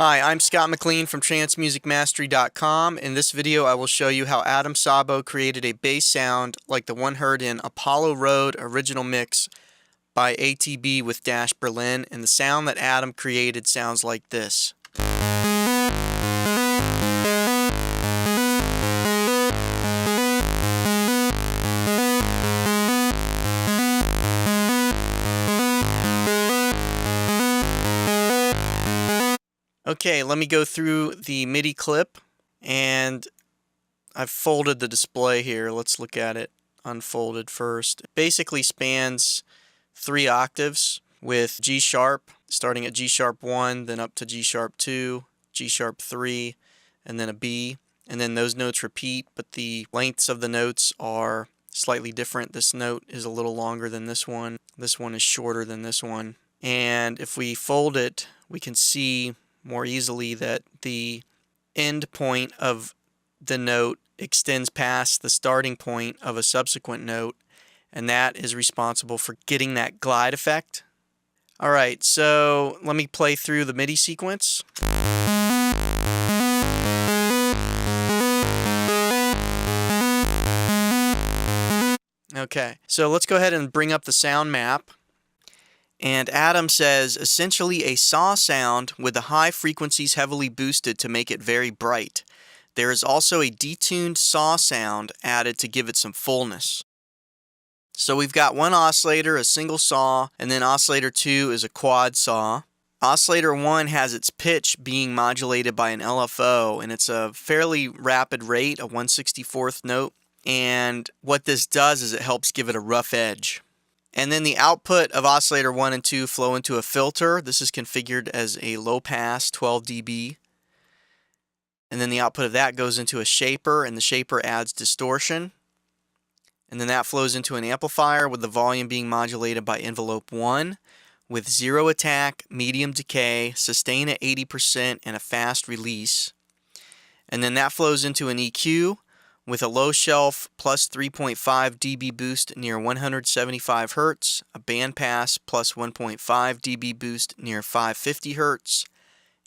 Hi, I'm Scott McLean from transmusicmastery.com. In this video I will show you how Adam Sabo created a bass sound like the one heard in Apollo Road original mix by ATB with Dash Berlin, and the sound that Adam created sounds like this. Okay, let me go through the MIDI clip, and I've folded the display here. Let's look at it unfolded first. It basically spans 3 octaves with G sharp, starting at G sharp 1, then up to G sharp 2, G sharp 3, and then a B. And then those notes repeat, but the lengths of the notes are slightly different. This note is a little longer than this one. This one is shorter than this one. And if we fold it, we can see more easily that the end point of the note extends past the starting point of a subsequent note, and that is responsible for getting that glide effect. Alright, so let me play through the MIDI sequence. Okay, so let's go ahead and bring up the sound map. And Adam says, essentially a saw sound with the high frequencies heavily boosted to make it very bright. There is also a detuned saw sound added to give it some fullness. So we've got one oscillator, a single saw, and then oscillator 2 is a quad saw. Oscillator 1 has its pitch being modulated by an LFO, and it's a fairly rapid rate, a 1/64th note. And what this does is it helps give it a rough edge. And then the output of oscillator 1 and 2 flow into a filter. This is configured as a low pass 12 dB. And then the output of that goes into a shaper, and the shaper adds distortion. And then that flows into an amplifier with the volume being modulated by envelope 1 with zero attack, medium decay, sustain at 80%, and a fast release. And then that flows into an EQ with a low shelf plus 3.5 dB boost near 175 Hz, a bandpass plus 1.5 dB boost near 550 Hz,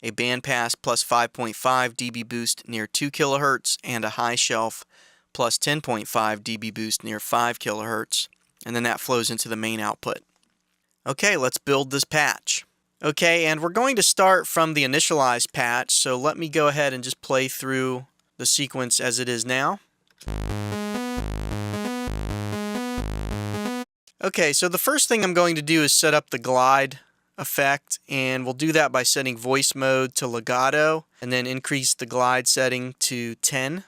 a bandpass plus 5.5 dB boost near 2 kHz, and a high shelf plus 10.5 dB boost near 5 kHz, and then that flows into the main output. Okay, let's build this patch. Okay, and we're going to start from the initialized patch, so let me go ahead and just play through the sequence as it is now. Okay, so the first thing I'm going to do is set up the glide effect, and we'll do that by setting voice mode to legato and then increase the glide setting to 10.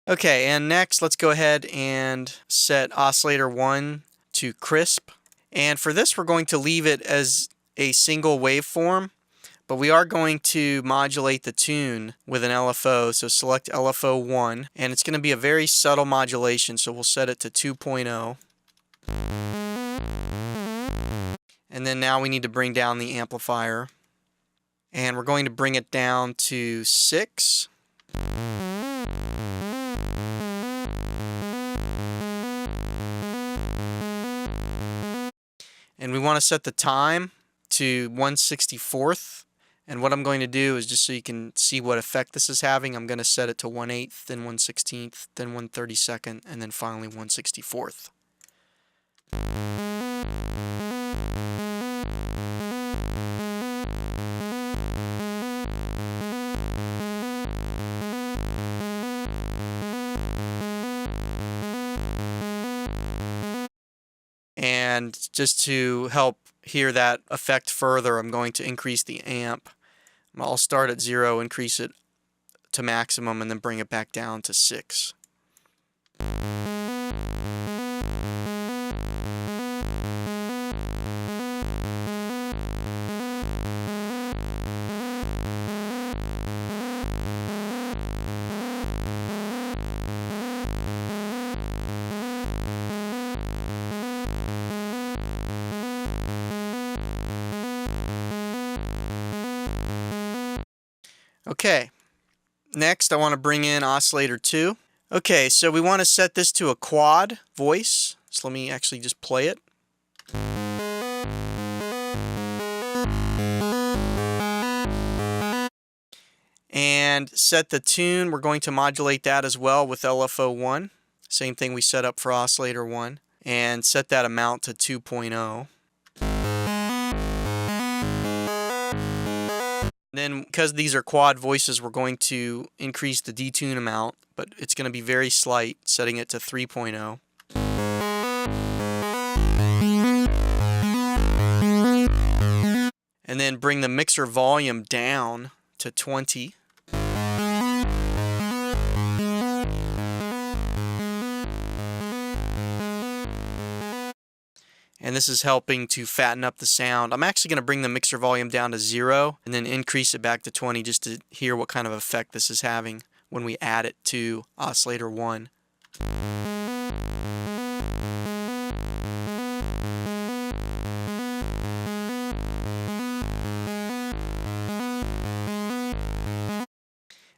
Okay, and next let's go ahead and set oscillator 1 to crisp. And for this we're going to leave it as a single waveform, but we are going to modulate the tune with an LFO, so select LFO 1, and it's going to be a very subtle modulation, so we'll set it to 2.0. And then now we need to bring down the amplifier, and we're going to bring it down to 6. And we want to set the time to 1/64th. And what I'm going to do is, just so you can see what effect this is having, I'm going to set it to 1/8th, then 1/16th, then 1/32nd, and then finally 1/64th. And just to help hear that effect further, I'm going to increase the amp. I'll start at 0, increase it to maximum, and then bring it back down to 6. Okay, next I want to bring in oscillator 2. Okay, so we want to set this to a quad voice. So let me actually just play it. And set the tune. We're going to modulate that as well with LFO1. Same thing we set up for oscillator 1. And set that amount to 2.0. Then, because these are quad voices, we're going to increase the detune amount, but it's going to be very slight, setting it to 3.0. And then bring the mixer volume down to 20. And this is helping to fatten up the sound. I'm actually going to bring the mixer volume down to 0 and then increase it back to 20 just to hear what kind of effect this is having when we add it to oscillator 1.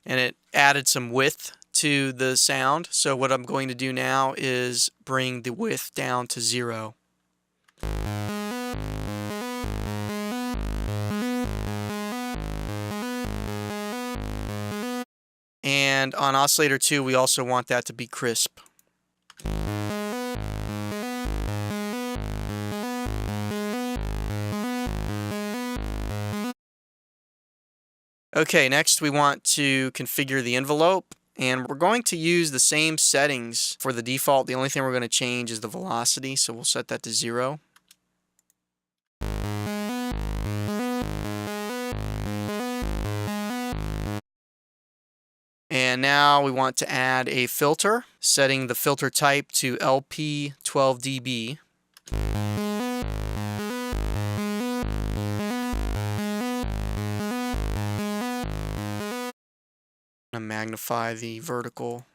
And it added some width to the sound. So what I'm going to do now is bring the width down to 0. And on oscillator 2, we also want that to be crisp. Okay, next we want to configure the envelope, and we're going to use the same settings for the default. The only thing we're going to change is the velocity, so we'll set that to 0. And now we want to add a filter, setting the filter type to LP12dB. I'm going to magnify the vertical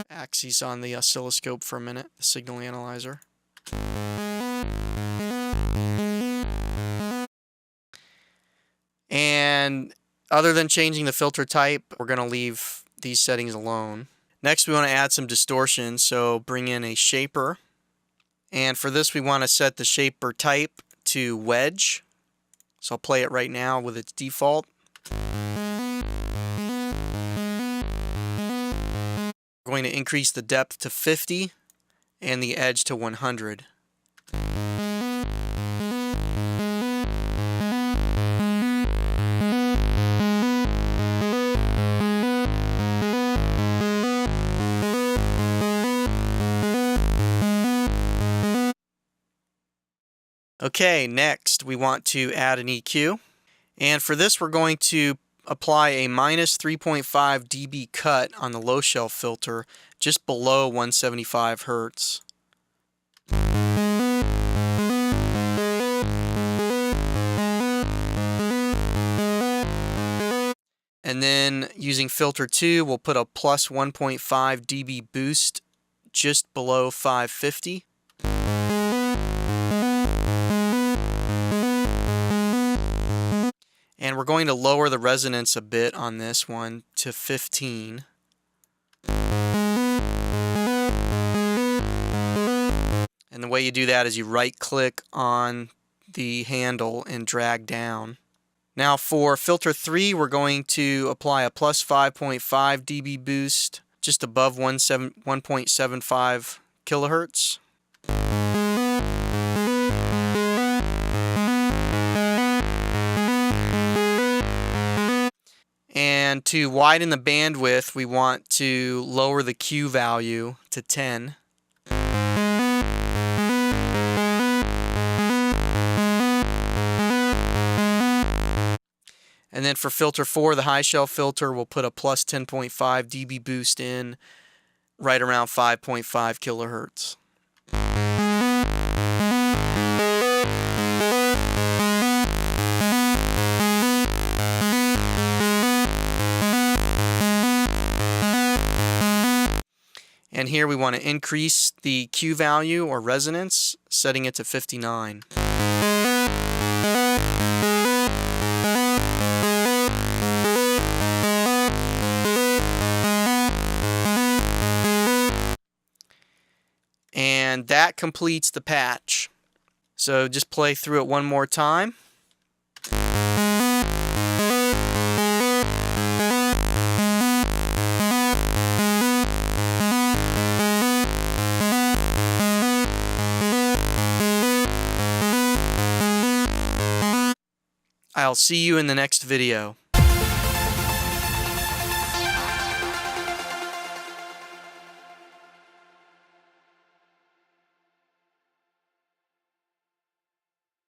axes on the oscilloscope for a minute, the signal analyzer. And other than changing the filter type, we're going to leave these settings alone. Next, we want to add some distortion, so bring in a shaper. And for this, we want to set the shaper type to wedge. So I'll play it right now with its default. We're going to increase the depth to 50 and the edge to 100. Okay, next we want to add an EQ. And for this, we're going to apply a minus 3.5 dB cut on the low shelf filter just below 175 Hertz. And then using filter 2, we'll put a plus 1.5 dB boost just below 550. And we're going to lower the resonance a bit on this one to 15. And the way you do that is you right-click on the handle and drag down. Now for filter 3, we're going to apply a plus 5.5 dB boost just above 1.75 kilohertz. And to widen the bandwidth, we want to lower the Q value to 10. And then for filter 4, the high shelf filter, we'll put a plus 10.5 dB boost in right around 5.5 kilohertz. And here we want to increase the Q value or resonance, setting it to 59. And that completes the patch. So just play through it one more time. I'll see you in the next video.